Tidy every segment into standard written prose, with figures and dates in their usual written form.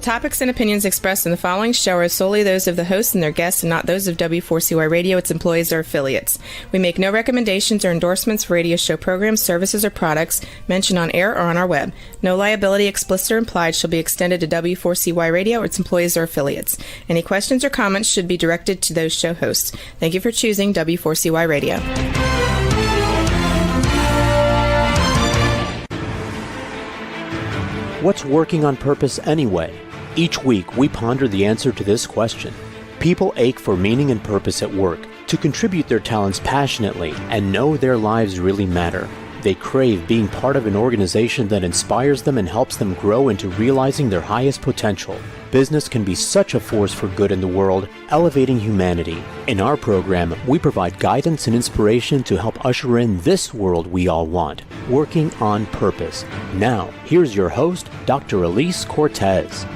topics and opinions expressed in the following show are solely those of the host and their guests and not those of W4CY Radio, its employees, or affiliates. We make no recommendations or endorsements for radio show programs, services, or products mentioned on air or on our web. No liability, explicit or implied, shall be extended to W4CY Radio or its employees or affiliates. Any questions or comments should be directed to those show hosts. Thank you for choosing W4CY Radio. What's working on purpose anyway? Each week, we ponder the answer to this question. People ache for meaning and purpose at work, to contribute their talents passionately and know their lives really matter. They crave being part of an organization that inspires them and helps them grow into realizing their highest potential. Business can be such a force for good in the world, elevating humanity. In our program, we provide guidance and inspiration to help usher in this world we all want, working on purpose. Now, here's your host, Dr. Elise Cortez.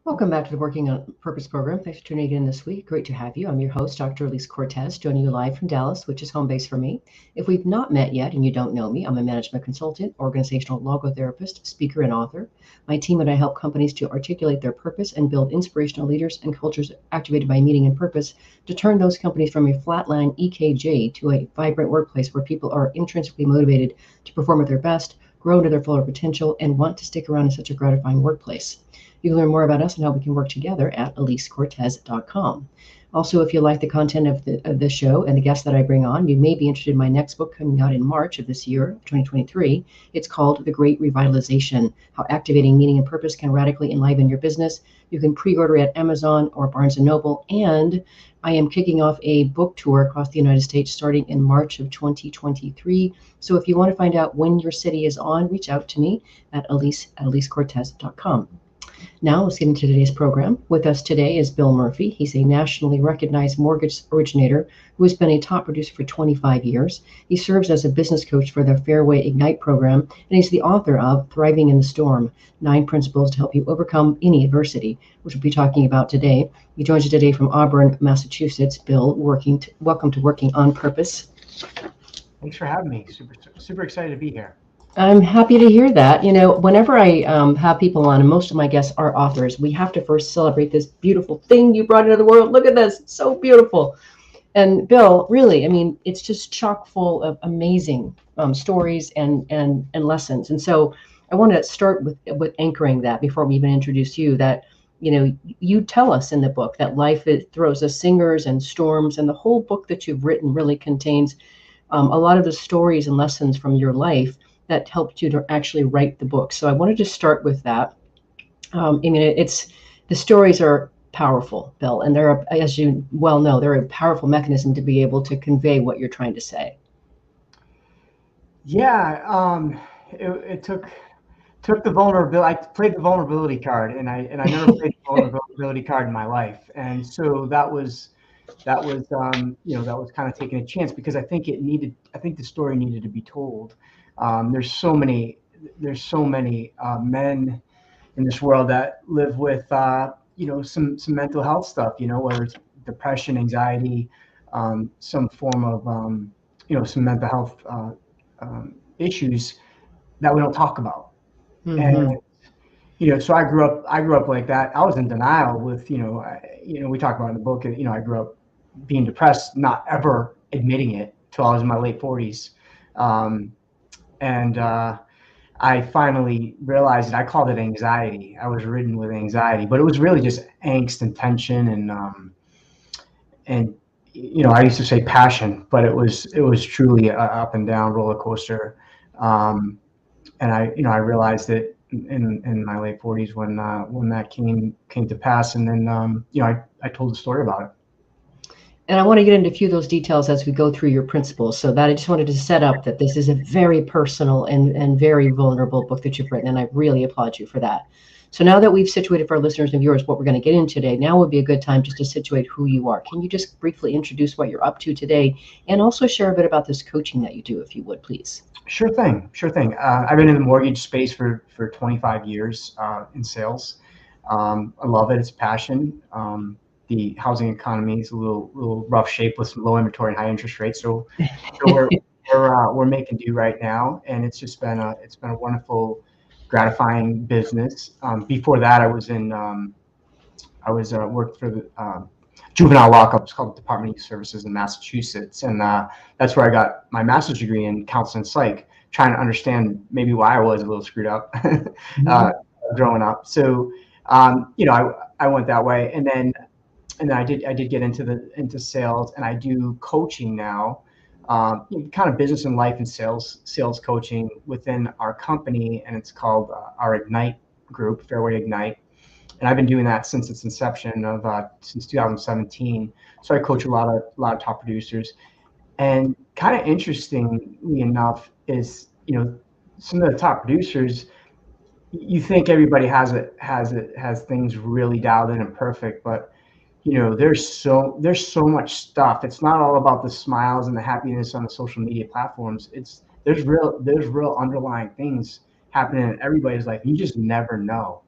Welcome back to the Working on Purpose program. Thanks for tuning in this week. Great to have you. I'm your host, Dr. Elise Cortez, joining you live from Dallas, which is home base for me. If we've not met yet and you don't know me, I'm a management consultant, organizational logotherapist, speaker, and author. My team and I help companies to articulate their purpose and build inspirational leaders and cultures activated by meaning and purpose to turn those companies from a flatline EKG to a vibrant workplace where people are intrinsically motivated to perform at their best, grow to their fuller potential, and want to stick around in such a gratifying workplace. You can learn more about us and how we can work together at EliseCortez.com. Also, if you like the content of the show and the guests that I bring on, you may be interested in my next book coming out in March of this year, 2023. It's called The Great Revitalization, How Activating Meaning and Purpose Can Radically Enliven Your Business. You can pre-order at Amazon or Barnes & Noble. And I am kicking off a book tour across the United States starting in March of 2023. So if you want to find out when your city is on, reach out to me at EliseCortez.com. Now let's get into today's program. With us today is Bill Murphy. He's a nationally recognized mortgage originator who has been a top producer for 25 years. He serves as a business coach for the Fairway Ignite program, and he's the author of Thriving in the Storm, 9 Principles to Help You Overcome Any Adversity, which we'll be talking about today. He joins us today from Auburn, Massachusetts. Bill, welcome to Working on Purpose. Thanks for having me. Super excited to be here. I'm happy to hear that. You know, whenever I have people on, and most of my guests are authors, we have to first celebrate this beautiful thing you brought into the world. Look at this, it's so beautiful. And Bill, really, I mean, it's just chock full of amazing stories and lessons. And so I want to start with anchoring that before we even introduce you, that, you know, you tell us in the book that life throws us singers and storms, and the whole book that you've written really contains a lot of the stories and lessons from your life that helped you to actually write the book. So I wanted to start with that. I mean, the stories are powerful, Bill, and they're, as you well know, they're a powerful mechanism to be able to convey what you're trying to say. Yeah, it took the vulnerability. I played the vulnerability card, and I never played the vulnerability card in my life, and so that was kind of taking a chance, because I think the story needed to be told. There's so many men in this world that live with some mental health stuff, whether it's depression, anxiety, some form of some mental health issues that we don't talk about. Mm-hmm. And so I grew up like that. I was in denial with we talk about in the book. I grew up being depressed, not ever admitting it till I was in my late 40s. And I finally realized that I called it anxiety. I was ridden with anxiety, but it was really just angst and tension and I used to say passion, but it was truly a up and down roller coaster. And I realized it in my late 40s when that came to pass. And then I told the story about it. And I want to get into a few of those details as we go through your principles. So that I just wanted to set up that this is a very personal and very vulnerable book that you've written, and I really applaud you for that. So now that we've situated for our listeners and viewers what we're going to get into today, now would be a good time just to situate who you are. Can you just briefly introduce what you're up to today, and also share a bit about this coaching that you do, if you would, please? Sure thing. I've been in the mortgage space for 25 years in sales. I love it. It's a passion. The housing economy is a little rough shape with some low inventory and high interest rates. So we're we're making do right now, and it's just been a wonderful, gratifying business. Before that, I worked for the juvenile lockup. It's called the Department of Youth Services in Massachusetts, and that's where I got my master's degree in counseling psych, trying to understand maybe why I was a little screwed up growing up. So I went that way, and then I did get into sales, and I do coaching now, kind of business and life and sales coaching within our company, and it's called our Ignite group, Fairway Ignite. And I've been doing that since its inception since 2017. So I coach a lot of top producers, and kind of interestingly enough is, some of the top producers, you think everybody has things really dialed in and perfect, but there's so much stuff. It's not all about the smiles and the happiness on the social media platforms. There's real underlying things happening in everybody's life. You just never know.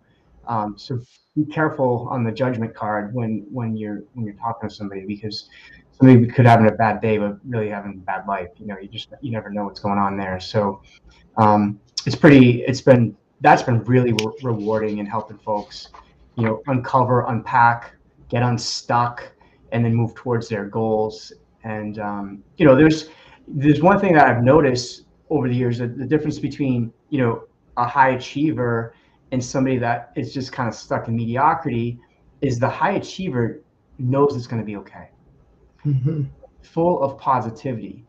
So be careful on the judgment card when you're talking to somebody, because somebody could have a bad day but really having a bad life. You never know what's going on there. So that's been really rewarding in helping folks, uncover, unpack, get unstuck, and then move towards their goals. And there's one thing that I've noticed over the years, that the difference between a high achiever and somebody that is just kind of stuck in mediocrity is the high achiever knows it's going to be okay. Mm-hmm. Full of positivity.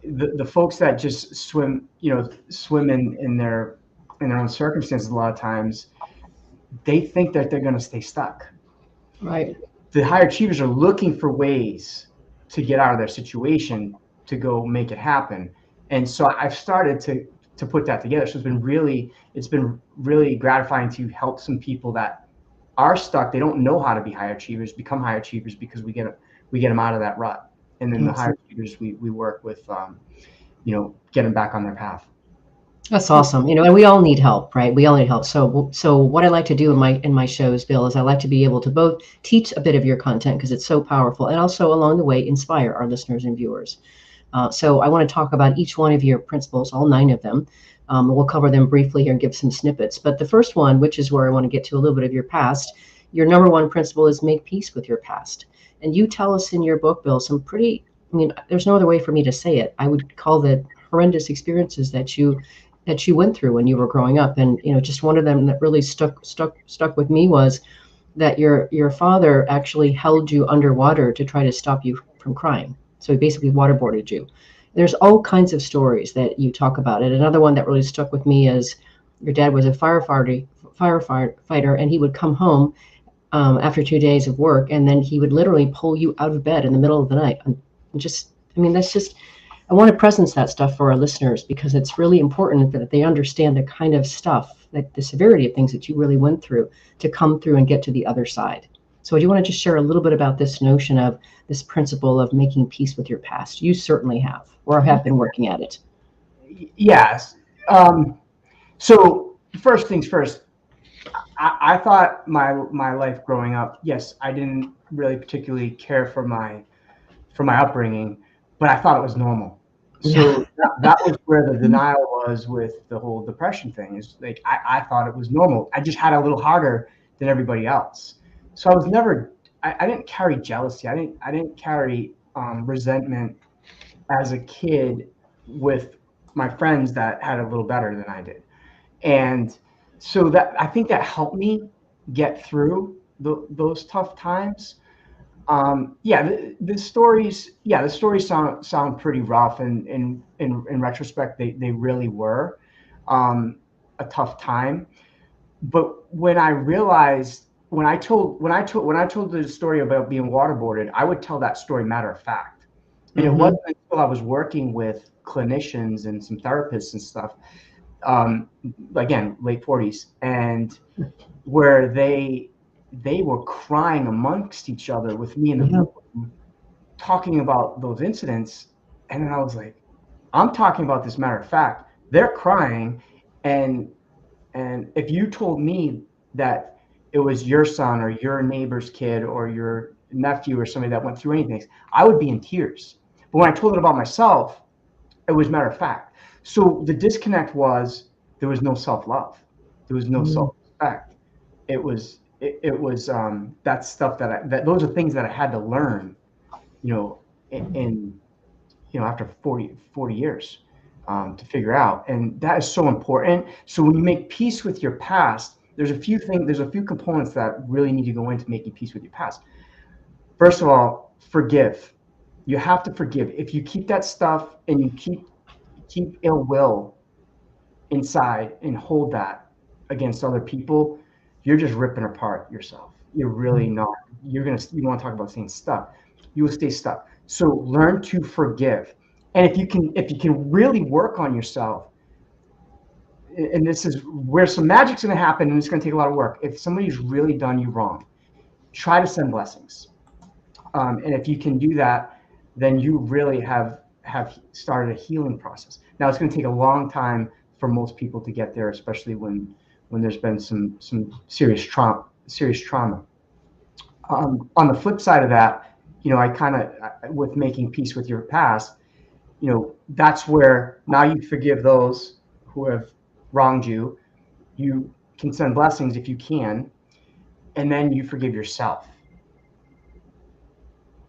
The folks that just swim in their own circumstances, a lot of times they think that they're going to stay stuck. Right. The high achievers are looking for ways to get out of their situation, to go make it happen. And so I've started to put that together. So it's been really gratifying to help some people that are stuck. They don't know how to be high achievers, become high achievers, because we get them out of that rut. And then the high achievers, we work with, get them back on their path. That's awesome. And we all need help, right? We all need help. So what I like to do in my shows, Bill, is I like to be able to both teach a bit of your content, because it's so powerful, and also along the way inspire our listeners and viewers. So I want to talk about each one of your principles, all 9 of them. We'll cover them briefly here and give some snippets. But the first one, which is where I want to get to a little bit of your past, your number 1 principle is make peace with your past. And you tell us in your book, Bill, some pretty, there's no other way for me to say it. I would call that horrendous experiences that you went through when you were growing up. And, just one of them that really stuck with me was that your father actually held you underwater to try to stop you from crying. So he basically waterboarded you. There's all kinds of stories that you talk about it. Another one that really stuck with me is your dad was a firefighter, and he would come home after 2 days of work, and then he would literally pull you out of bed in the middle of the night. I want to presence that stuff for our listeners, because it's really important that they understand the kind of stuff, like the severity of things that you really went through to come through and get to the other side. So do you want to just share a little bit about this notion of this principle of making peace with your past? You certainly have, or have been working at it. Yes. So first things first, I thought my life growing up, yes, I didn't really particularly care for my upbringing, but I thought it was normal. So that was where the denial was with the whole depression thing. Is like I thought it was normal. I just had a little harder than everybody else. So I was never. I didn't carry jealousy. I didn't carry resentment as a kid with my friends that had a little better than I did, and so that I think that helped me get through those tough times. The stories sound pretty rough, and in retrospect, they really were a tough time. But when I realized, when I told the story about being waterboarded, I would tell that story matter of fact. And it wasn't until I was working with clinicians and some therapists and stuff, again, late 40s, and where they were crying amongst each other with me in the room, talking about those incidents. And then I was like, I'm talking about this matter of fact. They're crying. And if you told me that it was your son or your neighbor's kid or your nephew or somebody that went through anything, I would be in tears. But when I told it about myself, It was matter of fact. So the disconnect was there was no self-love. There was no self-respect. It was that stuff that those are things that I had to learn, in after 40 years to figure out. And that is so important. So when you make peace with your past, there's a few components that really need to go into making peace with your past. First of all, forgive. You have to forgive. If you keep that stuff and you keep ill will inside and hold that against other people, you're just ripping apart yourself. You're really not. You want to talk about staying stuck. You will stay stuck. So learn to forgive. And if you can really work on yourself, and this is where some magic's going to happen, and it's going to take a lot of work. If somebody's really done you wrong, try to send blessings. And if you can do that, then you really have started a healing process. Now, it's going to take a long time for most people to get there, especially when there's been some serious trauma. On the flip side of that, with making peace with your past, that's where now you forgive those who have wronged you. You can send blessings if you can, and then you forgive yourself.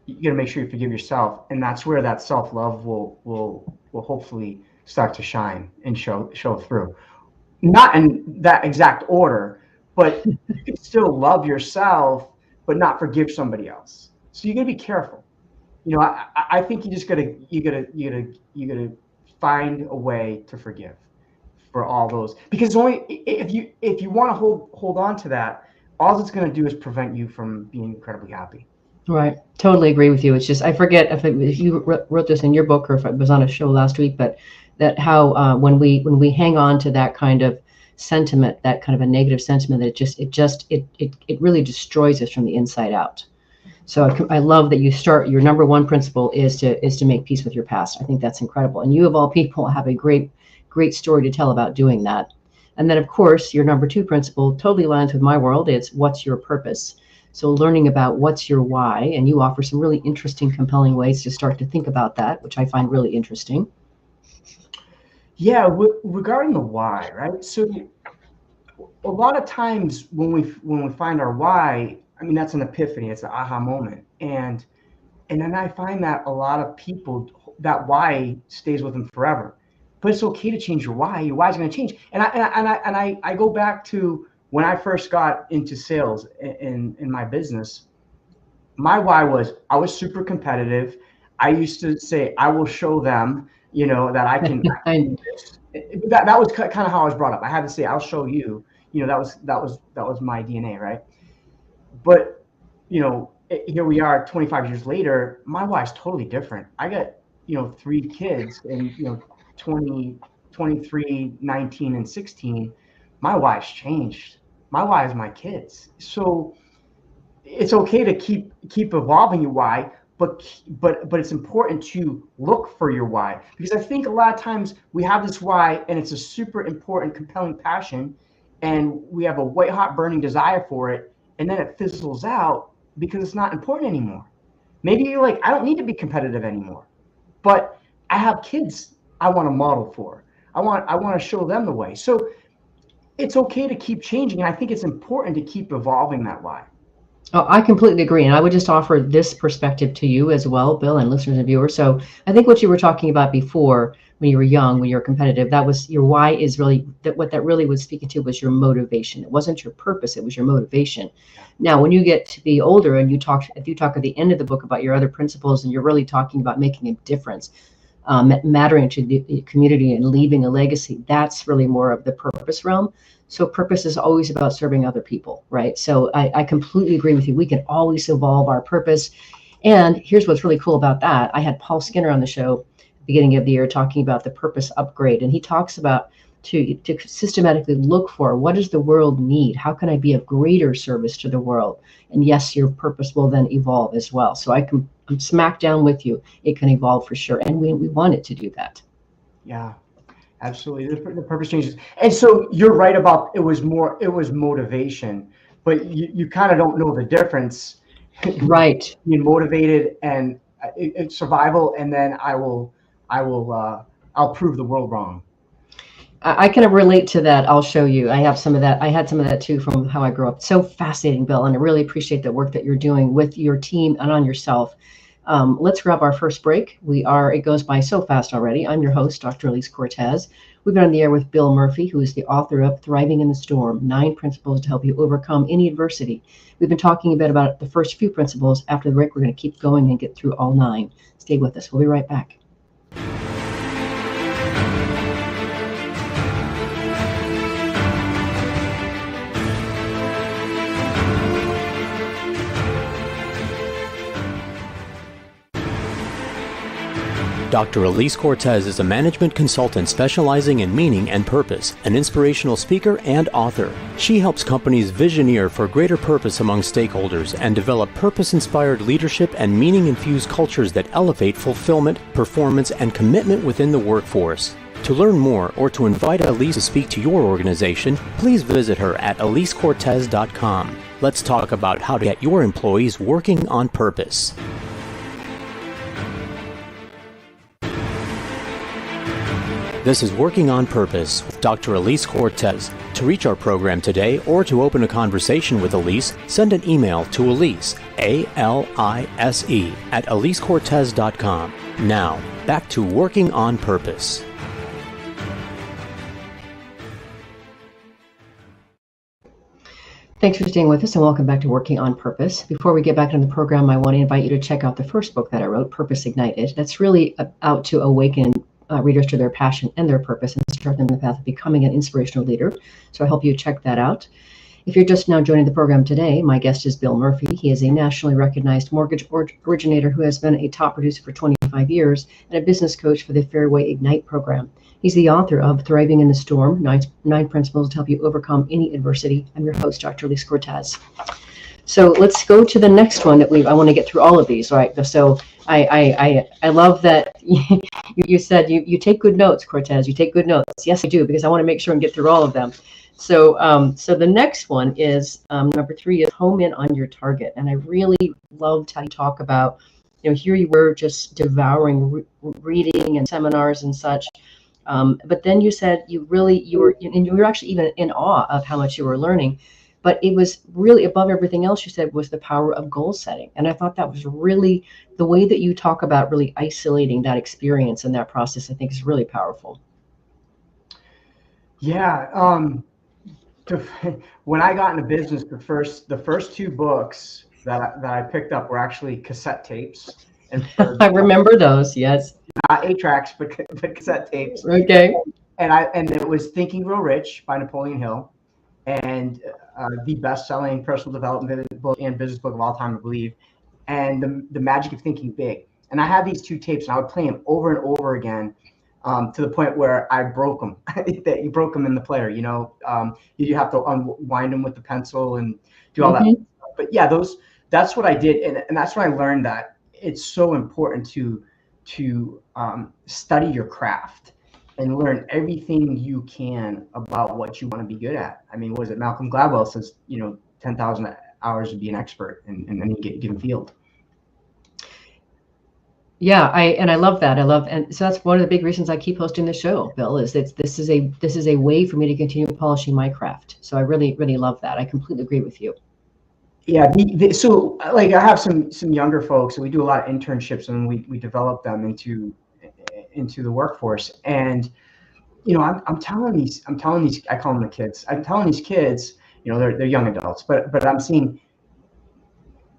You got to make sure you forgive yourself, and that's where that self-love will hopefully start to shine and show through. Not in that exact order, but you can still love yourself, but not forgive somebody else. So you got to be careful. I think you gotta find a way to forgive for all those, because only if you want to hold on to that, all it's going to do is prevent you from being incredibly happy. Right. Totally agree with you. It's just, I forget if you wrote this in your book or if it was on a show last week, but that how when we hang on to that kind of sentiment, that kind of a negative sentiment, it really destroys us from the inside out. So I love that you start, your number one principle is to make peace with your past. I think that's incredible. And you of all people have a great story to tell about doing that. And then of course, your number two principle totally aligns with my world. It's what's your purpose? So learning about what's your why, and you offer some really interesting, compelling ways to start to think about that, which I find really interesting. Yeah, regarding the why, right? So a lot of times when we find our why, I mean, that's an epiphany, it's an aha moment. And then I find that a lot of people, that why stays with them forever. But it's okay to change your why. Your why is going to change. And I go back to when I first got into sales in my business. My why was I was super competitive. I used to say, I will show them, that I can. that was kind of how I was brought up. I had to say, I'll show you. That was my DNA, right? But here we are 25 years later. My why's totally different. I got 3 kids, and 20, 23, 19, and 16. My why's changed. My why is my kids. So it's okay to keep evolving your why, but it's important to look for your why, because I think a lot of times we have this why and it's a super important, compelling passion, and we have a white hot burning desire for it, and then it fizzles out because it's not important anymore. Maybe you're like, I don't need to be competitive anymore, but I have kids I want to model for. I want to show them the way. So it's okay to keep changing. And I think it's important to keep evolving that why. Oh, I completely agree. And I would just offer this perspective to you as well, Bill, and listeners and viewers. So I think what you were talking about before, when you were young, when you were competitive, that was your why is really, what that really was speaking to was your motivation. It wasn't your purpose, it was your motivation. Now, when you get to be older and if you talk at the end of the book about your other principles, and you're really talking about making a difference, mattering to the community and leaving a legacy, that's really more of the purpose realm. So purpose is always about serving other people, right? So I completely agree with you. We can always evolve our purpose. And here's what's really cool about that. I had Paul Skinner on the show at the beginning of the year talking about the purpose upgrade. And he talks about to systematically look for, what does the world need? How can I be of greater service to the world? And yes, your purpose will then evolve as well. So I'm smack down with you. It can evolve for sure. And we want it to do that. Yeah. Absolutely, the purpose changes, and so you're right about it was motivation, but you kind of don't know the difference, right? Being motivated and it's survival, and then I will I'll prove the world wrong. I can relate to that. I'll show you. I have some of that. I had some of that too from how I grew up. So fascinating, Bill. And I really appreciate the work that you're doing with your team and on yourself. Let's grab our first break. It goes by so fast already. I'm your host, Dr. Elise Cortez. We've been on the air with Bill Murphy, who is the author of Thriving in the Storm, 9 Principles to Help You Overcome Any Adversity. We've been talking a bit about the first few principles. After the break, we're going to keep going and get through all 9. Stay with us. We'll be right back. Dr. Elise Cortez is a management consultant specializing in meaning and purpose, an inspirational speaker and author. She helps companies visioneer for greater purpose among stakeholders and develop purpose-inspired leadership and meaning-infused cultures that elevate fulfillment, performance, and commitment within the workforce. To learn more or to invite Elise to speak to your organization, please visit her at elisecortez.com. Let's talk about how to get your employees working on purpose. This is Working on Purpose with Dr. Elise Cortez. To reach our program today or to open a conversation with Elise, send an email to Elise, A-L-I-S-E, at elisecortez.com. Now, back to Working on Purpose. Thanks for staying with us and welcome back to Working on Purpose. Before we get back into the program, I want to invite you to check out the first book that I wrote, Purpose Ignited. That's really out to awaken readers to their passion and their purpose and start them on the path of becoming an inspirational leader. So I hope you check that out. If you're just now joining the program today, my guest is Bill Murphy. He is a nationally recognized mortgage originator who has been a top producer for 25 years and a business coach for the Fairway Ignite program. He's the author of Thriving in the Storm, 9 Principles to Help You Overcome Any Adversity. I'm your host, Dr. Elise Cortez. So let's go to the next one I want to get through all of these, right? So I love that you said you take good notes, Cortez. You take good notes. Yes, I do, because I want to make sure and get through all of them. So the next one is number 3 is home in on your target. And I really loved how you talk about, here you were just devouring reading and seminars and such. But then you said you were actually even in awe of how much you were learning. But it was really above everything else you said was the power of goal setting. And I thought that was really the way that you talk about really isolating that experience and that process, I think is really powerful. Yeah. When I got into business, the first 2 books that I picked up were actually cassette tapes. And I remember those, yes. Not 8-tracks, but cassette tapes. Okay. And it was Think and Grow Rich by Napoleon Hill, and the best-selling personal development book and business book of all time, I believe, and the Magic of Thinking Big. And I had these 2 tapes, and I would play them over and over again, to the point where I broke them. That you broke them in the player. You have to unwind them with the pencil and do all that. But yeah, that's what I did, and that's when I learned that it's so important to study your craft and learn everything you can about what you want to be good at. I mean, was it Malcolm Gladwell says, 10,000 hours to be an expert in any given field. Yeah, I love that. And so that's one of the big reasons I keep hosting the show, Bill, is this is a way for me to continue polishing my craft. So I really, really love that. I completely agree with you. Yeah, so like I have some younger folks, and we do a lot of internships, and we develop them into the workforce. And I'm telling these I call them the kids. I'm telling these kids, they're young adults, but I'm seeing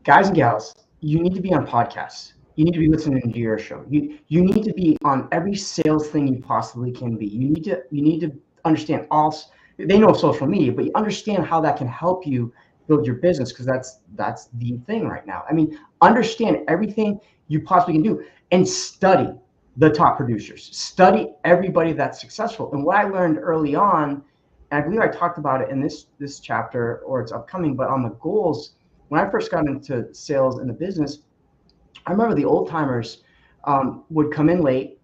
guys and gals, you need to be on podcasts. You need to be listening to your show. You need to be on every sales thing you possibly can be. You need to understand they know social media, but you understand how that can help you build your business, because that's the thing right now. I mean, understand everything you possibly can do and study the top producers. Study everybody that's successful. And what I learned early on, and I believe I talked about it in this chapter, or it's upcoming, but on the goals, when I first got into sales in the business, I remember the old timers would come in late,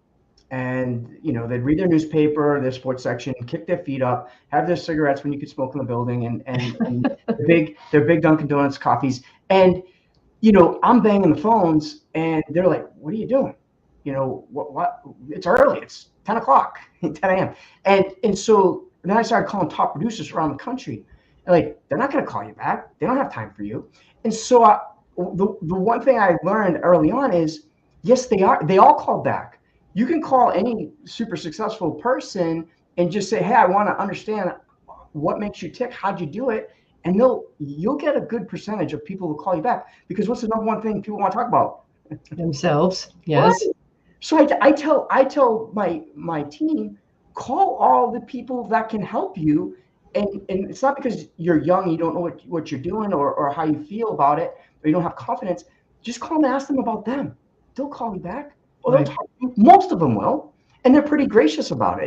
and they'd read their newspaper, their sports section, kick their feet up, have their cigarettes when you could smoke in the building, and their big Dunkin' Donuts coffees. And I'm banging the phones, and they're like, "What are you doing?" what, it's early, it's 10 o'clock, 10 a.m. And so then I started calling top producers around the country. And like, they're not going to call you back. They don't have time for you. And so the one thing I learned early on is, yes, they all call back. You can call any super successful person and just say, hey, I want to understand what makes you tick. How'd you do it? And you'll get a good percentage of people who call you back, because what's the number one thing people want to talk about? Themselves. Yes. Right. So I tell my team, call all the people that can help you. And it's not because you're young, you don't know what you're doing or how you feel about it, or you don't have confidence. Just call them and ask them about them. They'll call you back. Or they'll talk to you. Most of them will. And they're pretty gracious about it.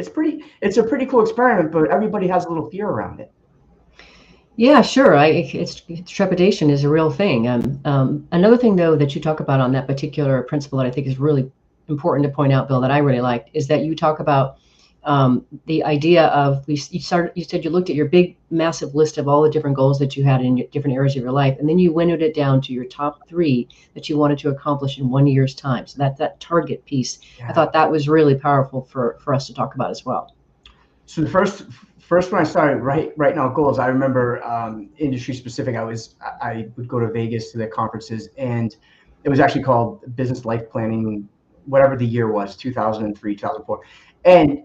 It's a pretty cool experiment, but everybody has a little fear around it. Yeah, sure. It's trepidation is a real thing. Another thing, though, that you talk about on that particular principle that I think is really important to point out, Bill, that I really liked, is that you talk about the idea of you said you looked at your big, massive list of all the different goals that you had in different areas of your life, and then you winnowed it down to your top 3 that you wanted to accomplish in 1 year's time. So that target piece, yeah. I thought that was really powerful for us to talk about as well. So the first when I started writing out goals, I remember industry specific. I would go to Vegas to the conferences, and it was actually called Business Life Planning, whatever the year was, 2003, 2004. And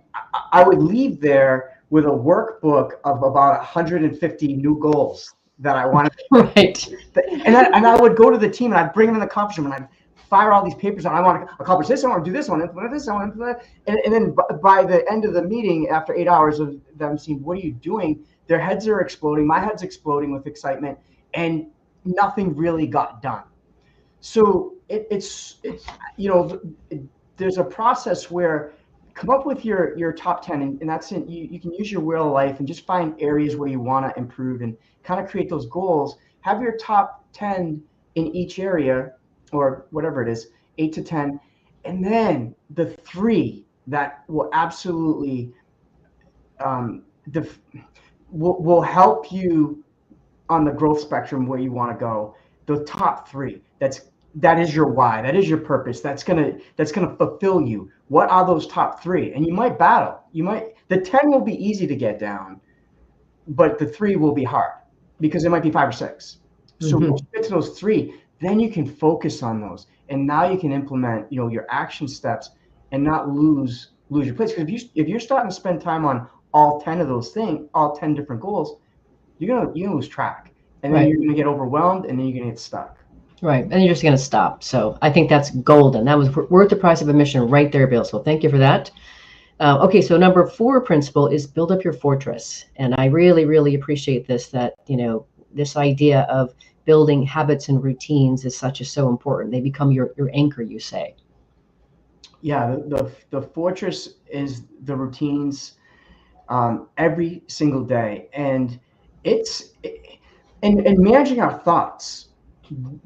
I would leave there with a workbook of about 150 new goals that I wanted. Right. And I would go to the team and I'd bring them in the conference room and I'd fire all these papers on. I want to accomplish this, I want to do this, I want to implement this, I want to implement that. And then by the end of the meeting, after 8 hours of them saying, what are you doing? Their heads are exploding. My head's exploding with excitement, and nothing really got done. So it's there's a process where come up with your top 10, and that's it. You can use your wheel of life and just find areas where you want to improve and kind of create those goals. Have your top 10 in each area, or whatever it is, 8 to 10, and then the 3 that will absolutely will help you on the growth spectrum where you want to go. The top 3, that is your why, that is your purpose, that's gonna fulfill you. What are those top 3? And you might battle. The 10 will be easy to get down, but the 3 will be hard because it might be 5 or 6. So once you get to those 3, then you can focus on those, and now you can implement your action steps and not lose your place. Because if you're starting to spend time on all 10 of those things, all 10 different goals, you're gonna lose track, and then you're gonna get overwhelmed, and then you're gonna get stuck. Right, and you're just gonna stop. So I think that's golden. That was worth the price of admission right there, Bill. So thank you for that. Okay, so number 4 principle is build up your fortress, and I really, really appreciate this. That this idea of building habits and routines is so important. They become your anchor, you say. Yeah, the fortress is the routines every single day, and it's managing our thoughts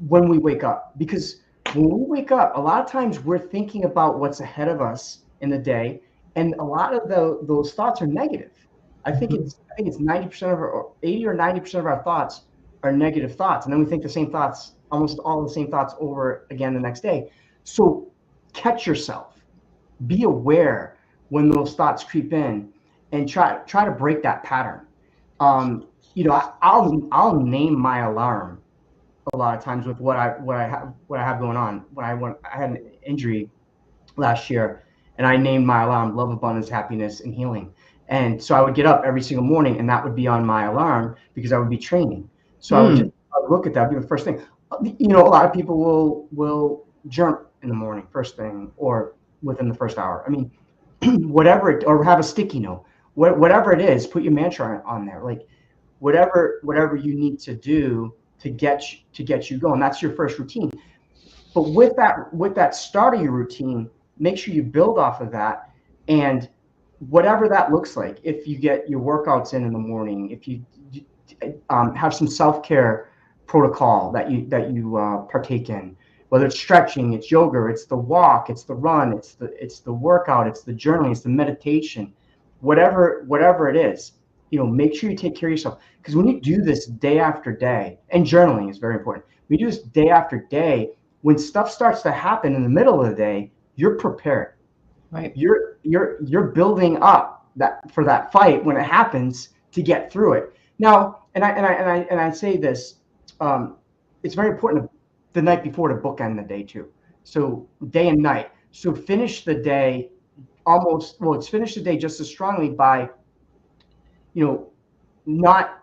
when we wake up. Because when we wake up, a lot of times we're thinking about what's ahead of us in the day, and a lot of those thoughts are negative. I think it's 90% or 80 or 90% of our thoughts are negative thoughts, and then we think the same thoughts, almost all the same thoughts, over again the next day. So catch yourself, be aware when those thoughts creep in, and try to break that pattern. I'll name my alarm a lot of times with what I have going on. I had an injury last year, and I named my alarm Love, Abundance, Happiness, and Healing. And so I would get up every single morning, and that would be on my alarm because I would be training. So I would look at that, be the first thing. A lot of people will journal in the morning, first thing, or within the first hour. I mean, or have a sticky note, whatever it is, put your mantra on there. Like whatever you need to do to get you going. That's your first routine. But with that start of your routine, make sure you build off of that, and whatever that looks like. If you get your workouts in the morning, if you have some self-care protocol that you partake in, whether it's stretching, it's yoga, it's the walk, it's the run, it's the workout, it's the journaling, it's the meditation, whatever it is, make sure you take care of yourself. Because when you do this day after day, and journaling is very important, when you do this day after day, when stuff starts to happen in the middle of the day, you're prepared. Right. You're building up that for that fight when it happens to get through it. Now, and I say this, it's very important the night before to bookend the day too. So day and night. So finish the day finish the day just as strongly by, not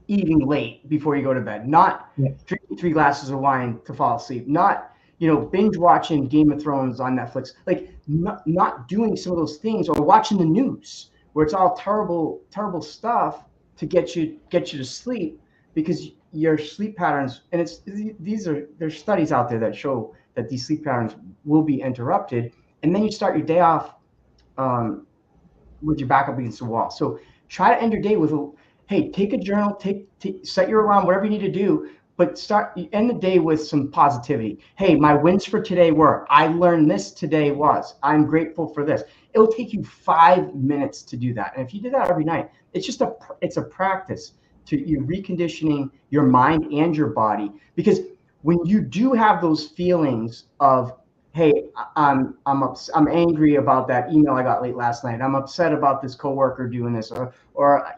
eating late before you go to bed, not drinking 3 glasses of wine to fall asleep, not, binge watching Game of Thrones on Netflix, like not doing some of those things, or watching the news where it's all terrible, terrible stuff to get you to sleep, because your sleep patterns, and there's studies out there that show that these sleep patterns will be interrupted, and then you start your day off with your back up against the wall. So try to end your day with hey, take a journal, set your alarm, whatever you need to do, but end the day with some positivity. Hey, my wins for today were, I learned this today I'm grateful for this. It'll take you 5 minutes to do that. And if you do that every night, it's a practice to you reconditioning your mind and your body. Because when you do have those feelings of, hey, I'm angry about that email I got late last night, I'm upset about this coworker doing this, or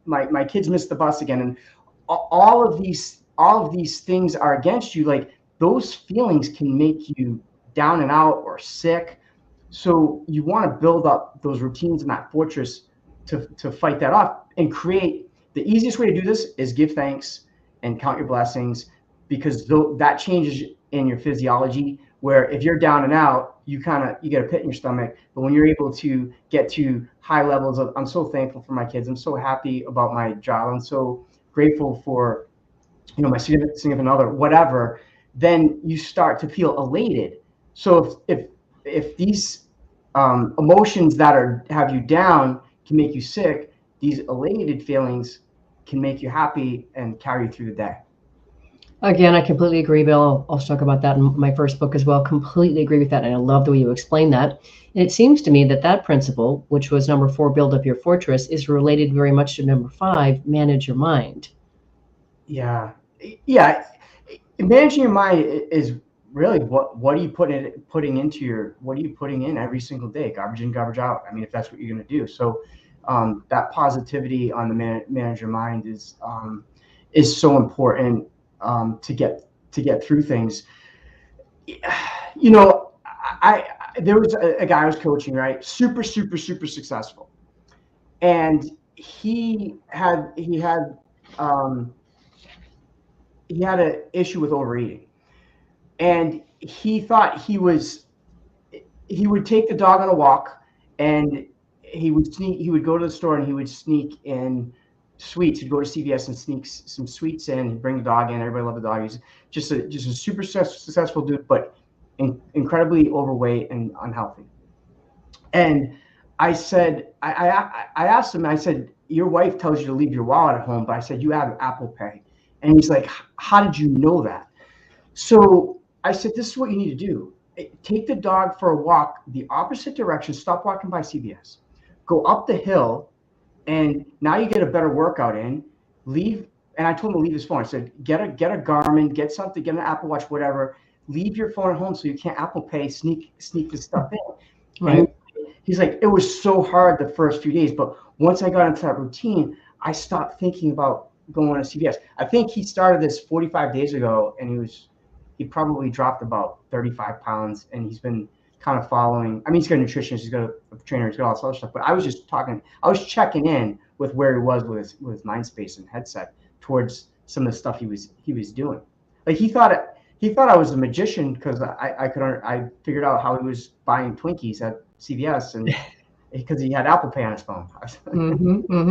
my kids missed the bus again, and all of these things are against you, like those feelings can make you down and out or sick. So you want to build up those routines in that fortress to fight that off, and create. The easiest way to do this is give thanks and count your blessings, because that changes in your physiology, where if you're down and out, you get a pit in your stomach. But when you're able to get to high levels of, I'm so thankful for my kids, I'm so happy about my job, I'm so grateful for, my significant other, whatever, then you start to feel elated. So if these emotions that have you down can make you sick, these elated feelings can make you happy and carry you through the day. Again, I completely agree, Bill. I'll talk about that in my first book as well. Completely agree with that. And I love the way you explain that. And it seems to me that principle, which was number 4, build up your fortress, is related very much to number 5, manage your mind. Yeah. Managing your mind is really what are you putting in every single day? Garbage in, garbage out. I mean, if that's what you're going to do. So that positivity on the manage your mind is so important to get through things. There was a guy I was coaching, right? Super, super, super successful, and he had an issue with overeating, and he thought he would take the dog on a walk, and he would go to the store and he would sneak in sweets. He'd go to CVS and sneak some sweets in. He'd bring the dog in. Everybody loved the dog. He's just a super successful dude, but incredibly overweight and unhealthy. And I said, I asked him, I said, your wife tells you to leave your wallet at home, but I said, you have Apple Pay. And he's like, how did you know that? So I said, this is what you need to do. Take the dog for a walk the opposite direction. Stop walking by CVS. Go up the hill, and now you get a better workout in. Leave, and I told him to leave his phone. I said, get a Garmin, get something, get an Apple Watch, whatever. Leave your phone at home so you can't Apple Pay, sneak this stuff in. Right. And he's like, it was so hard the first few days, but once I got into that routine, I stopped thinking about going to CVS. I think he started this 45 days ago, and he probably dropped about 35 pounds, and he's been kind of following. I mean, he's got a nutritionist, he's got a trainer, he's got all this other stuff, but I was checking in with where he was with his mind space and headset towards some of the stuff he was doing. Like he thought I was a magician because I figured out how he was buying Twinkies at CVS, and because he had Apple Pay on his phone.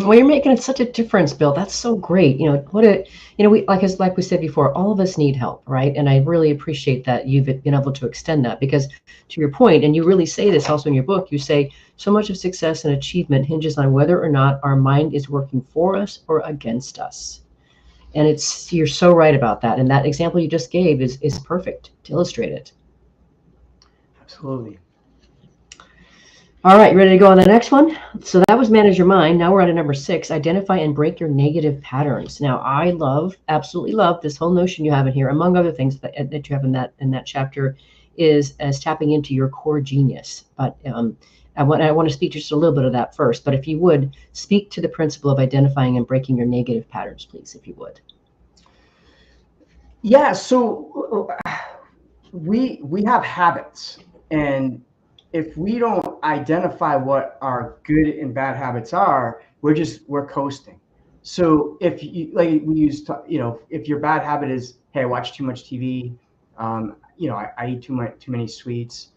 Well, you're making such a difference, Bill. That's so great. We like we said before, all of us need help, right? And I really appreciate that you've been able to extend that, because to your point, and you really say this also in your book, you say so much of success and achievement hinges on whether or not our mind is working for us or against us. And you're so right about that. And that example you just gave is perfect to illustrate it. Absolutely. All right, you ready to go on the next one? So that was manage your mind. Now we're on to number 6, identify and break your negative patterns. Now I absolutely love this whole notion you have in here, among other things that you have in that chapter, is as tapping into your core genius. But I want to speak to just a little bit of that first. But if you would, speak to the principle of identifying and breaking your negative patterns, please, if you would. Yeah, so we have habits, and if we don't identify what our good and bad habits are, we're coasting. So if you, like we used to, if your bad habit is, hey, I watch too much TV, I eat too many sweets,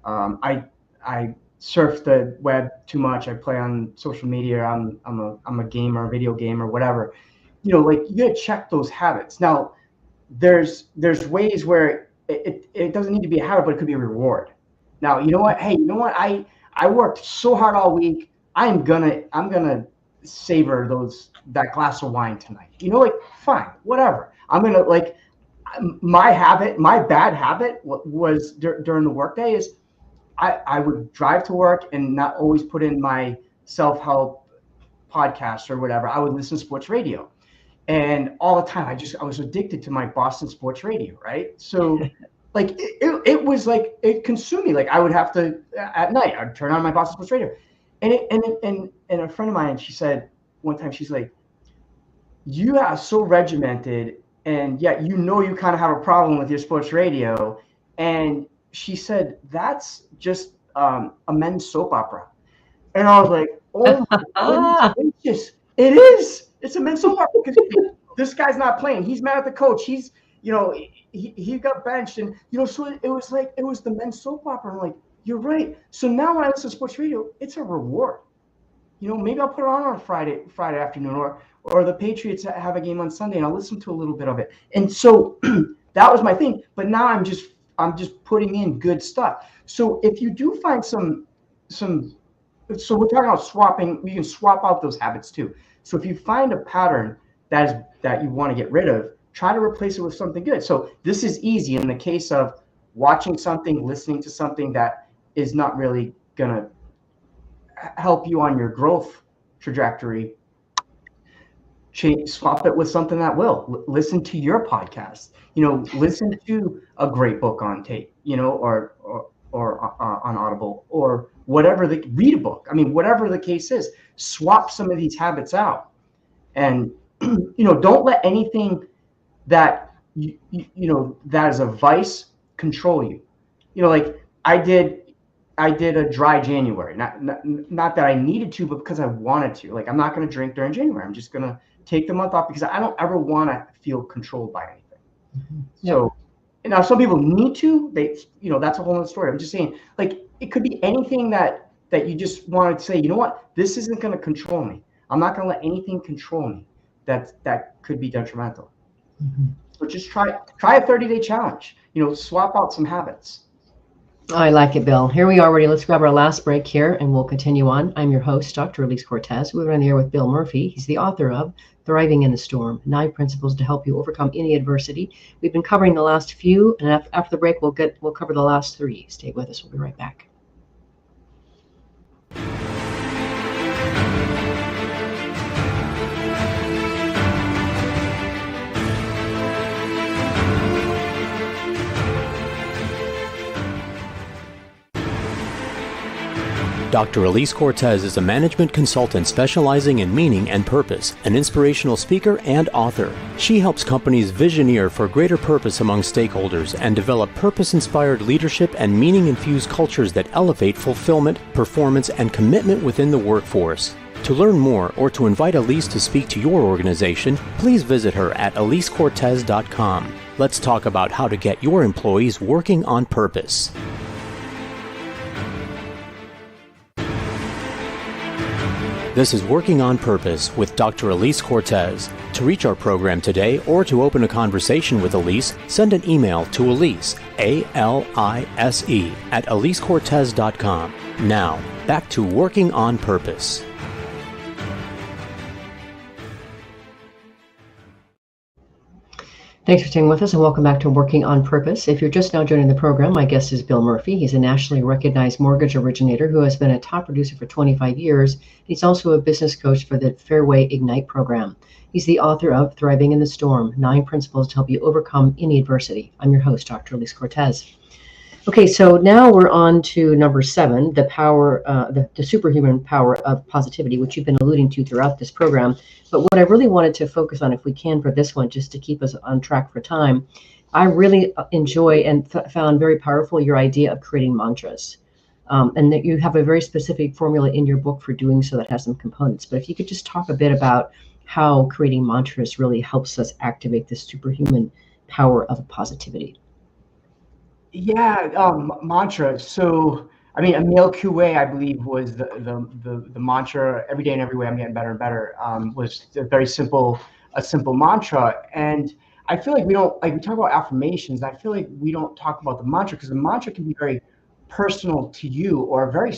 I surf the web too much, I play on social media, I'm a gamer, video gamer, whatever. Like you gotta check those habits. Now, there's ways where it doesn't need to be a habit, but it could be a reward. Now, you know what? Hey, I worked so hard all week. I'm gonna savor that glass of wine tonight. Fine, whatever. I'm gonna my bad habit was during the workday is I would drive to work and not always put in my self-help podcast or whatever. I would listen to sports radio. And all the time, I was addicted to my Boston sports radio, right? So, it was like it consumed me. Like I would have to at night, I'd turn on my Boston sports radio, and a friend of mine, she said one time, she's like, "You are so regimented, and yet you kind of have a problem with your sports radio." And she said, "That's just a men's soap opera," and I was like, "Oh my goodness, it is." It's a men's soap opera because this guy's not playing. He's mad at the coach. He's, he got benched, and so it was the men's soap opera. I'm like, you're right. So now when I listen to sports radio, it's a reward. Maybe I'll put it on Friday afternoon, or the Patriots have a game on Sunday, and I'll listen to a little bit of it. And so that was my thing. But now I'm just putting in good stuff. So if you do find some, so we're talking about swapping. You can swap out those habits too. So if you find a pattern that you want to get rid of, try to replace it with something good. So this is easy in the case of watching something, listening to something that is not really going to help you on your growth trajectory. Swap it with something that will. Listen to your podcast. Listen to a great book on tape, or on Audible, or whatever. Read a book. I mean, whatever the case is, swap some of these habits out, and don't let anything that that is a vice control you. Like I did a dry January, not that I needed to, but because I wanted to. Like I'm not going to drink during January. I'm just going to take the month off because I don't ever want to feel controlled by anything. Mm-hmm. So. Now, some people need to. That's a whole other story. I'm just saying, it could be anything that you just want to say. You know what? This isn't going to control me. I'm not going to let anything control me. That could be detrimental. Mm-hmm. So just try a 30-day challenge. Swap out some habits. I like it, Bill. Here we are already. Let's grab our last break here, and we'll continue on. I'm your host, Dr. Elise Cortez. We're on the air with Bill Murphy. He's the author of Thriving in the Storm, 9 Principles to Help You Overcome Any Adversity. We've been covering the last few, and after the break, we'll cover the last 3. Stay with us. We'll be right back. Dr. Elise Cortez is a management consultant specializing in meaning and purpose, an inspirational speaker and author. She helps companies visioneer for greater purpose among stakeholders and develop purpose-inspired leadership and meaning-infused cultures that elevate fulfillment, performance, and commitment within the workforce. To learn more or to invite Elise to speak to your organization, please visit her at elisecortez.com. Let's talk about how to get your employees working on purpose. This is Working on Purpose with Dr. Elise Cortez. To reach our program today or to open a conversation with Elise, send an email to Elise, A-L-I-S-E, at elisecortez.com. Now, back to Working on Purpose. Thanks for staying with us, and welcome back to Working on Purpose. If you're just now joining the program, my guest is Bill Murphy. He's a nationally recognized mortgage originator who has been a top producer for 25 years. He's also a business coach for the Fairway Ignite program. He's the author of Thriving in the Storm, 9 Principles to Help You Overcome Any Adversity. I'm your host, Dr. Elise Cortez. Okay, so now we're on to number 7, the power, the superhuman power of positivity, which you've been alluding to throughout this program. But what I really wanted to focus on, if we can, for this one, just to keep us on track for time, I really enjoy and found very powerful your idea of creating mantras. And that you have a very specific formula in your book for doing so that has some components. But if you could just talk a bit about how creating mantras really helps us activate this superhuman power of positivity. Yeah, mantra. So, I mean, Emile Coué, I believe, was the mantra. Every day and every way, I'm getting better and better. Was a simple mantra. And I feel like we don't, like, we talk about affirmations. I feel like we don't talk about the mantra, because the mantra can be very personal to you, or very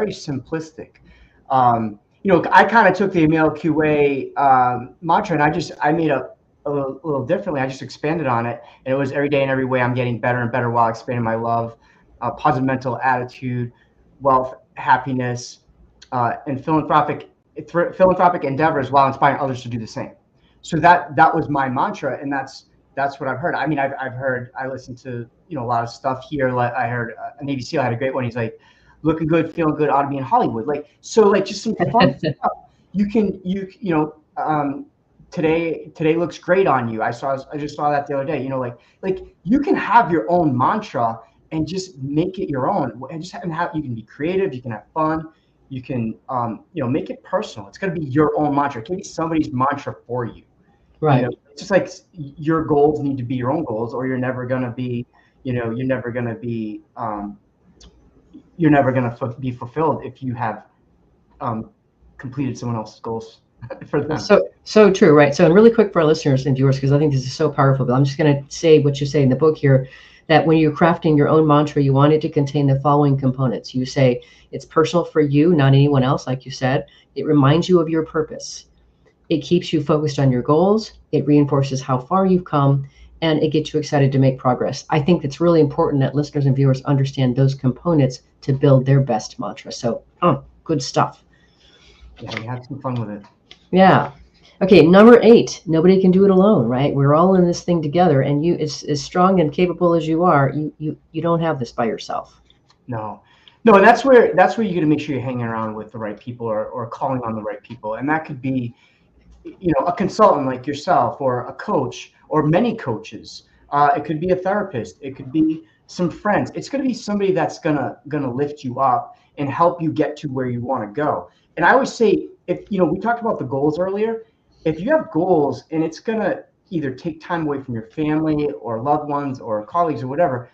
simplistic. I kind of took the Emile Coué mantra, and I made a little differently. I just expanded on it, and it was every day and every way I'm getting better and better while expanding my love, positive mental attitude, wealth, happiness, and philanthropic endeavors while inspiring others to do the same. So that was my mantra, and that's what I've heard. I mean, I listened to a lot of stuff here. Like, I heard a Navy SEAL had a great one. He's like, looking good, feeling good, ought to be in Hollywood. Like, so, like, just some fun stuff. Today looks great on you. I just saw that the other day. Like you can have your own mantra and just make it your own, and just you can be creative, you can have fun, you can make it personal. It's going to be your own mantra. It can't be somebody's mantra for you. Right. It's just like your goals need to be your own goals, or you're never going to be fulfilled if you have completed someone else's goals for them. So true, right? So, and really quick for our listeners and viewers, because I think this is so powerful, but I'm just going to say what you say in the book here, that when you're crafting your own mantra, you want it to contain the following components. You say it's personal for you, not anyone else, like you said. It reminds you of your purpose. It keeps you focused on your goals. It reinforces how far you've come, and it gets you excited to make progress. I think it's really important that listeners and viewers understand those components to build their best mantra. So, good stuff. Yeah, you have some fun with it. Yeah. Okay, number 8, nobody can do it alone, right? We're all in this thing together, and you, as strong and capable as you are, you don't have this by yourself. No, and that's where you got to make sure you're hanging around with the right people, or calling on the right people. And that could be, a consultant like yourself, or a coach, or many coaches. It could be a therapist. It could be some friends. It's going to be somebody that's gonna lift you up and help you get to where you want to go. And I always say, if we talked about the goals earlier, if you have goals and it's going to either take time away from your family or loved ones or colleagues or whatever,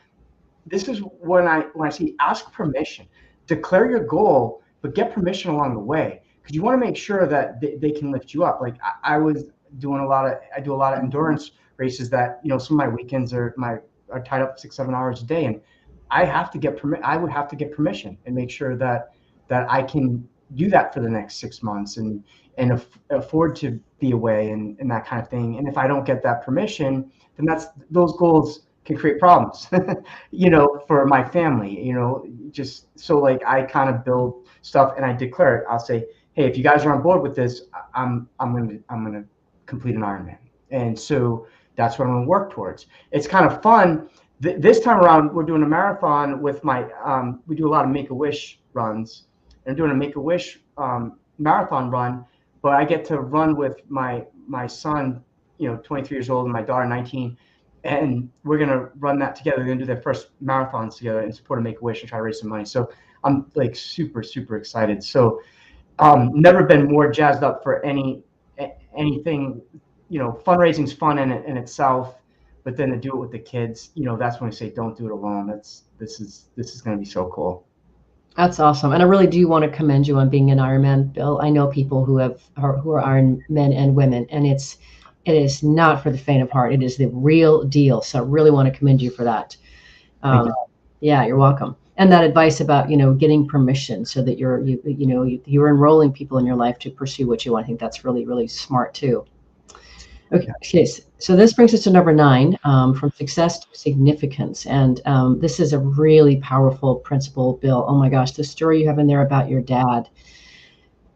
this is when I say ask permission, declare your goal, but get permission along the way, because you want to make sure that they can lift you up. Like, I do a lot of endurance races that, some of my weekends are tied up 6-7 hours a day, and I would have to get permission and make sure that I can do that for the next 6 months and afford to be away and that kind of thing. And if I don't get that permission, then those goals can create problems, for my family, just so, like, I kind of build stuff and I declare it. I'll say, hey, if you guys are on board with this, I'm going to complete an Ironman. And so that's what I'm going to work towards. It's kind of fun. This time around, we're doing a marathon with we do a lot of Make-A-Wish runs. I'm doing a Make-A-Wish marathon run, but I get to run with my son, 23 years old, and my daughter, 19, and we're gonna run that together. We're gonna do their first marathons together in support of Make-A-Wish and try to raise some money. So I'm, like, super, super excited. So never been more jazzed up for anything. Fundraising's fun in itself, but then to do it with the kids, that's when we say don't do it alone. This is gonna be so cool. That's awesome. And I really do want to commend you on being an Ironman, Bill. I know people who are Iron men and women, and it is not for the faint of heart. It is the real deal. So I really want to commend you for that. Yeah, you're welcome. And that advice about, getting permission so that you're enrolling people in your life to pursue what you want. I think that's really, really smart too. Okay, so this brings us to number 9, from success to significance. And this is a really powerful principle, Bill. Oh my gosh, the story you have in there about your dad.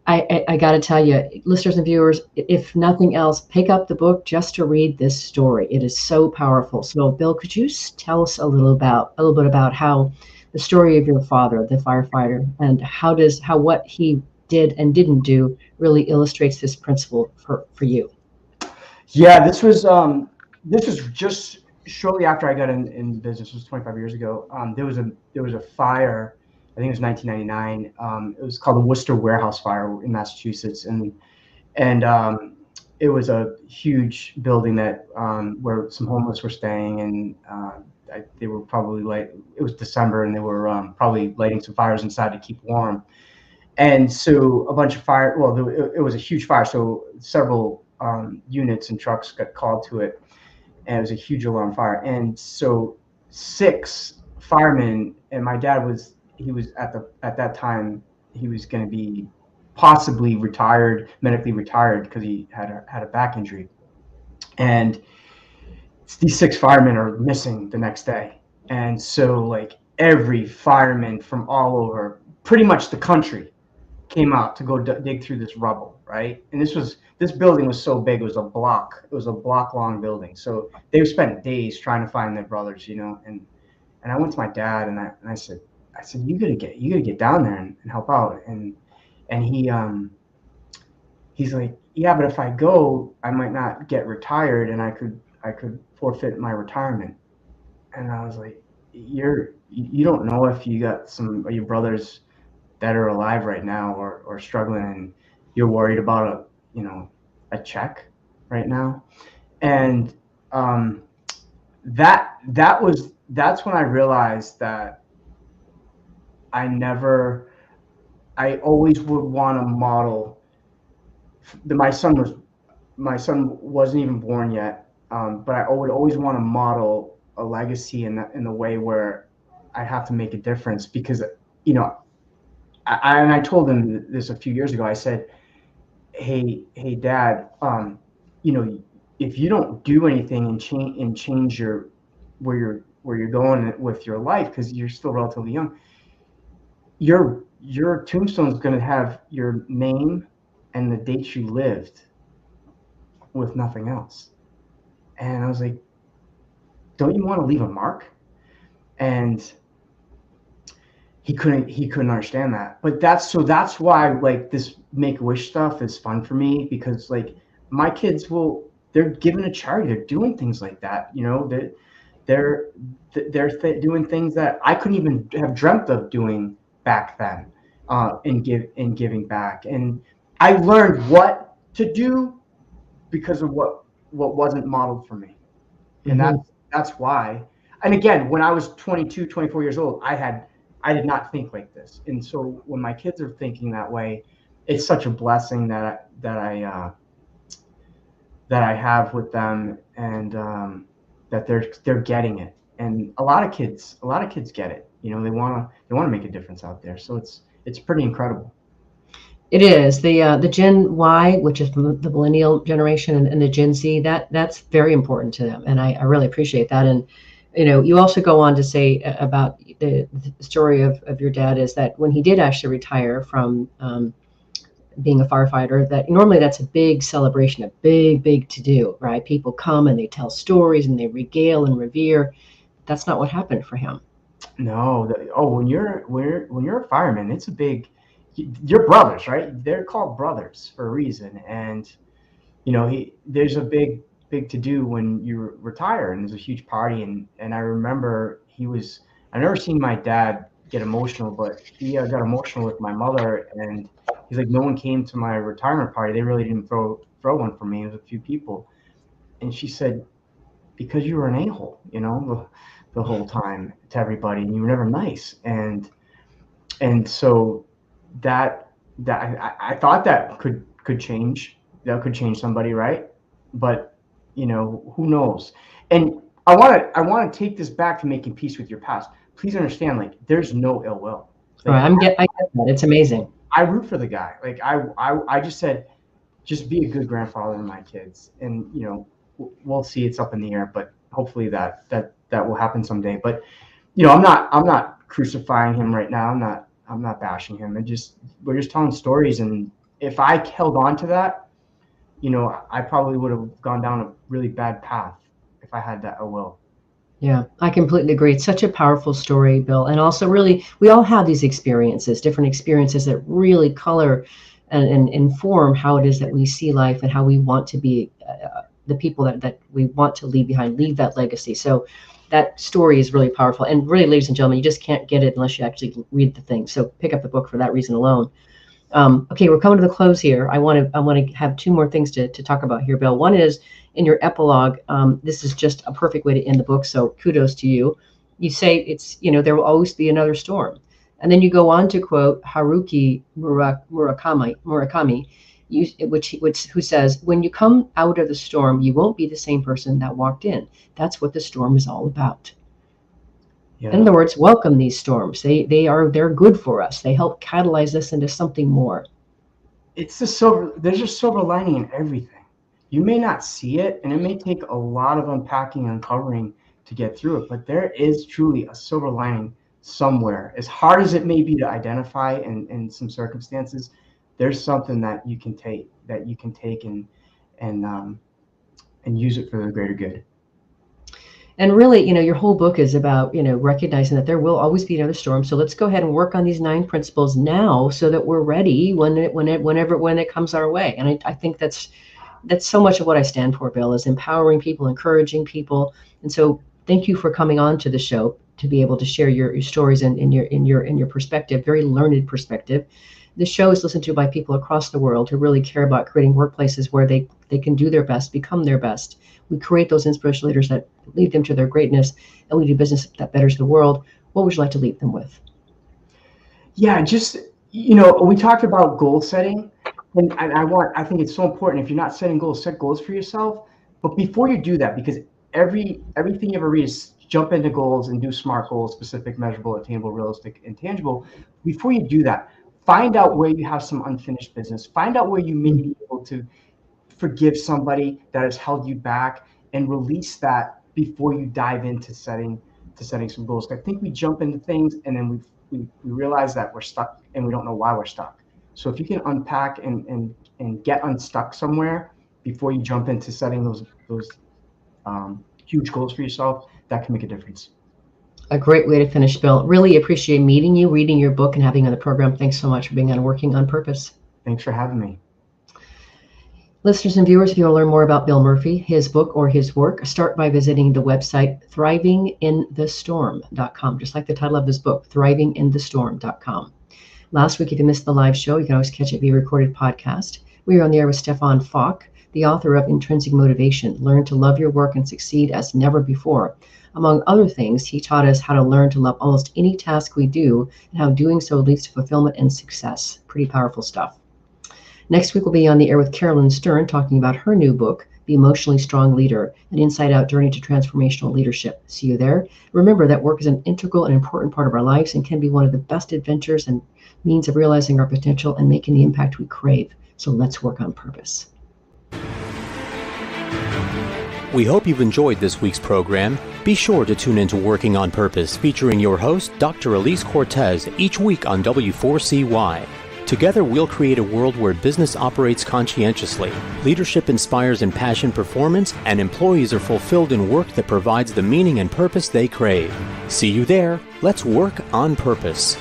I got to tell you, listeners and viewers, if nothing else, pick up the book just to read this story. It is so powerful. So, Bill, could you tell us a little bit about how the story of your father, the firefighter, and how what he did and didn't do really illustrates this principle for you? Yeah, this was just shortly after I got in business. It was 25 years ago. There was a fire. I think it was 1999. It was called the Worcester Warehouse Fire in Massachusetts, and it was a huge building that where some homeless were staying, and they were probably it was December, and they were probably lighting some fires inside to keep warm. And so a bunch of fire. Well, it was a huge fire, so several units and trucks got called to it, and it was a huge alarm fire. And so 6 firemen, and my dad was at that time he was going to be possibly medically retired because he had a back injury, and these 6 firemen are missing the next day. And so like every fireman from all over pretty much the country came out to go dig through this rubble, right? And this building was so big, it was a block long building. So they spent days trying to find their brothers, and I went to my dad and I said, you gotta get down there and help out. And he's like, yeah, but if I go, I might not get retired, and I could forfeit my retirement. And I was like, you don't know if you got some of your brothers that are alive right now or struggling, and you're worried about a check right now. And that's when I realized that I always would want to model. My son wasn't even born yet, but I would always want to model a legacy in the way where I have to make a difference, because I told him this a few years ago. I said, hey Dad, if you don't do anything and change where you're going with your life, because you're still relatively young, your tombstone is going to have your name and the dates you lived with nothing else. And I was like, don't you want to leave a mark? And he couldn't understand that. But that's why like this Make-A-Wish stuff is fun for me, because like my kids they're given a charity, they're doing things like that, they're doing things that I couldn't even have dreamt of doing back then, in giving back. And I learned what to do because of what wasn't modeled for me. And that's why. And again, when I was 22, 24 years old, I did not think like this. And so when my kids are thinking that way, it's such a blessing that I have with them, and that they're getting it. And a lot of kids get it. They want to make a difference out there. So it's pretty incredible. It is the Gen Y, which is the millennial generation, and the Gen Z. That's very important to them, and I really appreciate that. And you also go on to say about the story of your dad, is that when he did actually retire from being a firefighter, that normally that's a big celebration, a big to do, right? People come and they tell stories and they regale and revere. That's not what happened for him. No. When you're a fireman, it's a big. You're brothers, right? They're called brothers for a reason, and there's a big to do when you retire, and there's a huge party. And I remember I've never seen my dad get emotional, but he got emotional with my mother, and he's like, no one came to my retirement party. They really didn't throw one for me. It was a few people. And she said, because you were an a-hole, the whole time to everybody, and you were never nice. And so that I thought that could change. That could change somebody, right? But who knows? And I want to take this back to making peace with your past. Please understand, like, there's no ill will. Like, right, I get that. It's amazing. I root for the guy. Like I just said, just be a good grandfather to my kids, and we'll see. It's up in the air, but hopefully that will happen someday. But I'm not crucifying him right now. I'm not bashing him. We're just telling stories, and if I held on to that, I probably would have gone down a really bad path if I had that will. Yeah, I completely agree. It's such a powerful story, Bill. And also, really, we all have these experiences, different experiences that really color and inform how it is that we see life and how we want to be the people that we want to leave behind, leave that legacy. So that story is really powerful. And really, ladies and gentlemen, you just can't get it unless you actually read the thing. So pick up the book for that reason alone. Okay, we're coming to the close here. I want to have two more things to talk about here, Bill. One is in your epilogue. This is just a perfect way to end the book. So kudos to you. You say it's, there will always be another storm. And then you go on to quote Haruki Murakami, who says, when you come out of the storm, you won't be the same person that walked in. That's what the storm is all about. Yeah. In other words, welcome these storms. They're good for us. They help catalyze us into something more. There's a silver lining in everything. You may not see it, and it may take a lot of unpacking and uncovering to get through it, but there is truly a silver lining somewhere. As hard as it may be to identify in some circumstances, there's something that you can take and use it for the greater good. And really, your whole book is about, recognizing that there will always be another storm. So let's go ahead and work on these 9 principles now so that we're ready when it comes our way. And I think that's so much of what I stand for, Bill, is empowering people, encouraging people. And so thank you for coming on to the show to be able to share your stories and in your perspective, very learned perspective. The show is listened to by people across the world who really care about creating workplaces where they can do their best, become their best. We create those inspirational leaders that lead them to their greatness, and we do business that betters the world. What would you like to leave them with? Yeah, just, we talked about goal setting, and I think it's so important. If you're not setting goals, set goals for yourself. But before you do that, because everything you ever read is jump into goals and do SMART goals, specific, measurable, attainable, realistic, and tangible. Before you do that, find out where you have some unfinished business. Find out where you may be able to forgive somebody that has held you back, and release that before you dive into setting some goals. I think we jump into things and then we realize that we're stuck and we don't know why we're stuck. So if you can unpack and get unstuck somewhere before you jump into setting those huge goals for yourself, that can make a difference. A great way to finish, Bill. Really appreciate meeting you, reading your book, and having you on the program. Thanks so much for being on Working on Purpose. Thanks for having me. Listeners and viewers, if you want to learn more about Bill Murphy, his book, or his work, start by visiting the website thrivinginthestorm.com, just like the title of his book, thrivinginthestorm.com. Last week, if you missed the live show, you can always catch it via recorded podcast. We were on the air with Stefan Falk, the author of Intrinsic Motivation, Learn to Love Your Work and Succeed as Never Before. Among other things, he taught us how to learn to love almost any task we do and how doing so leads to fulfillment and success. Pretty powerful stuff. Next week, we'll be on the air with Carolyn Stern talking about her new book, The Emotionally Strong Leader, an inside-out journey to transformational leadership. See you there. Remember that work is an integral and important part of our lives and can be one of the best adventures and means of realizing our potential and making the impact we crave. So let's work on purpose. We hope you've enjoyed this week's program. Be sure to tune in to Working on Purpose, featuring your host, Dr. Elise Cortez, each week on W4CY. Together, we'll create a world where business operates conscientiously, leadership inspires impassioned performance, and employees are fulfilled in work that provides the meaning and purpose they crave. See you there. Let's work on purpose.